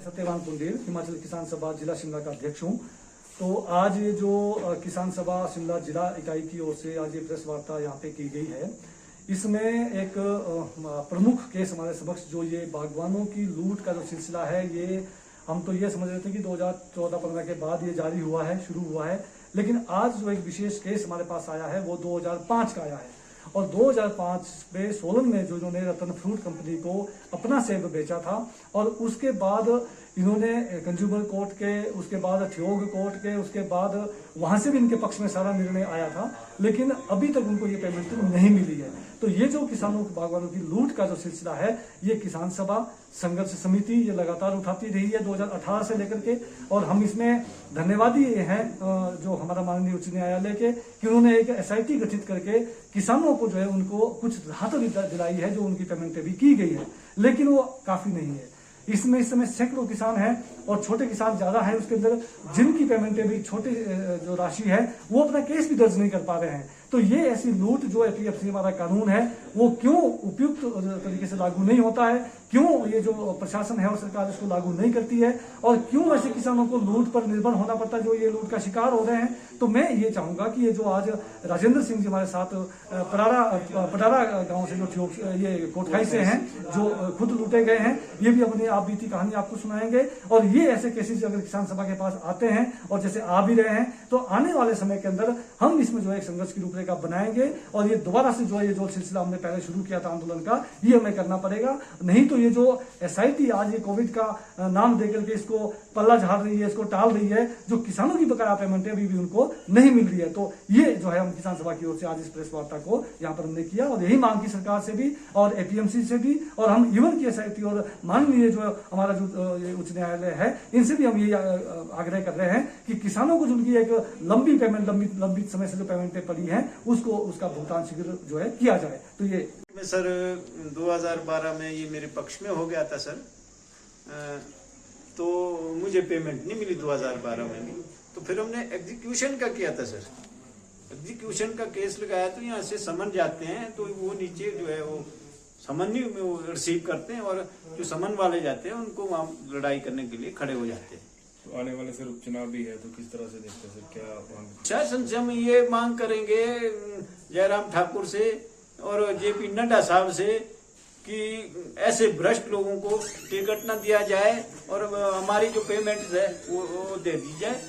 सत्यवान पुंडेर, हिमाचल किसान सभा जिला शिमला का अध्यक्ष हूँ। तो आज ये जो किसान सभा शिमला जिला इकाई की ओर से आज ये प्रेस वार्ता यहाँ पे की गई है, इसमें एक प्रमुख केस हमारे समक्ष जो ये बागवानों की लूट का जो सिलसिला है, ये हम तो ये समझ रहे थे कि 2014-15 के बाद ये जारी हुआ है, शुरू हुआ है, लेकिन आज जो एक विशेष केस हमारे पास आया है वो 2005 का आया है। और 2005 में सोलन में जो इन्होंने रतन फ्रूट कंपनी को अपना सेब बेचा था और उसके बाद इन्होंने कंज्यूमर कोर्ट के, उसके बाद ठियोग कोर्ट के, उसके बाद वहां से भी इनके पक्ष में सारा निर्णय आया था, लेकिन अभी तक उनको ये पेमेंट नहीं मिली है। तो ये जो किसानों बागवानों की लूट का जो सिलसिला है, ये किसान सभा संघर्ष समिति ये लगातार उठाती रही है 2018 से लेकर के। और हम इसमें धन्यवादी हैं जो हमारा माननीय उच्च न्यायालय के, कि उन्होंने एक SIT गठित करके किसानों को जो है उनको कुछ राहत दिलाई है, जो उनकी पेमेंटें भी की गई है, लेकिन वो काफी नहीं है। इसमें इस समय सैकड़ों किसान हैं और छोटे किसान ज्यादा हैं उसके अंदर, जिनकी पेमेंटें भी छोटे जो राशि है वो अपना केस भी दर्ज नहीं कर पा रहे हैं। तो ये ऐसी लूट जो APFC हमारा कानून है वो क्यों उपयुक्त तरीके से लागू नहीं होता है, क्यों ये जो प्रशासन है और सरकार इसको लागू नहीं करती है, और क्यों ऐसे किसानों को लूट पर निर्भर होना पड़ता है जो ये लूट का शिकार हो रहे हैं। तो मैं ये चाहूंगा कि ये जो आज राजेंद्र सिंह जी हमारे साथ पटारा गांव से जो ये कोटखाई से हैं, जो खुद लूटे गए हैं, ये भी अपनी आप बीती कहानी आपको सुनाएंगे। और ये ऐसे केसेस अगर किसान सभा के पास आते हैं और जैसे आ भी रहे हैं, तो आने वाले समय के अंदर हम इसमें जो है एक संघर्ष की रूपरेखा बनाएंगे और ये दोबारा से जो है ये जो सिलसिला हमने पहले शुरू किया था आंदोलन का, ये हमें करना पड़ेगा। नहीं तो ये जो SIT आज ये कोविड का नाम देकर के इसको पल्ला झाड़ रही है, इसको टाल रही है, जो किसानों की बकाया पेमेंट अभी भी उनको नहीं मिल रही है। तो ये जो है हम किसान सभा की ओर से आज इस प्रेस वार्ता को यहाँ पर हमने किया और यही मांग की सरकार से भी और APMC से भी, और हम इवन की SIT और माननीय जो हमारा जो उच्च न्यायालय है, इनसे भी हम ये आग्रह कर रहे हैं कि किसानों को जिनकी एक लंबी पेमेंट लंबी समय से जो पेमेंटें पड़ी हैं उसका भुगतान शीघ्र जो है किया जाए। तो ये सर 2012 में ये मेरे पक्ष में हो गया था सर, तो मुझे पेमेंट नहीं मिली 2012 में भी। तो फिर हमने एग्जीक्यूशन का किया था सर, एग्जीक्यूशन का केस लगाया। तो यहाँ से समन जाते हैं तो वो नीचे जो है वो समन नहीं में वो रिसीव करते हैं, और जो समन वाले जाते हैं उनको वहाँ लड़ाई करने के लिए खड़े हो जाते हैं। तो आने वाले सर उपचुनाव भी है, तो किस तरह से देखते हैं सर, क्या मांग? शासन से हम ये मांग करेंगे जयराम ठाकुर से और JP नड्डा साहब से कि ऐसे भ्रष्ट लोगों को टिकट न दिया जाए और हमारी जो पेमेंट है वो दे दी जाए।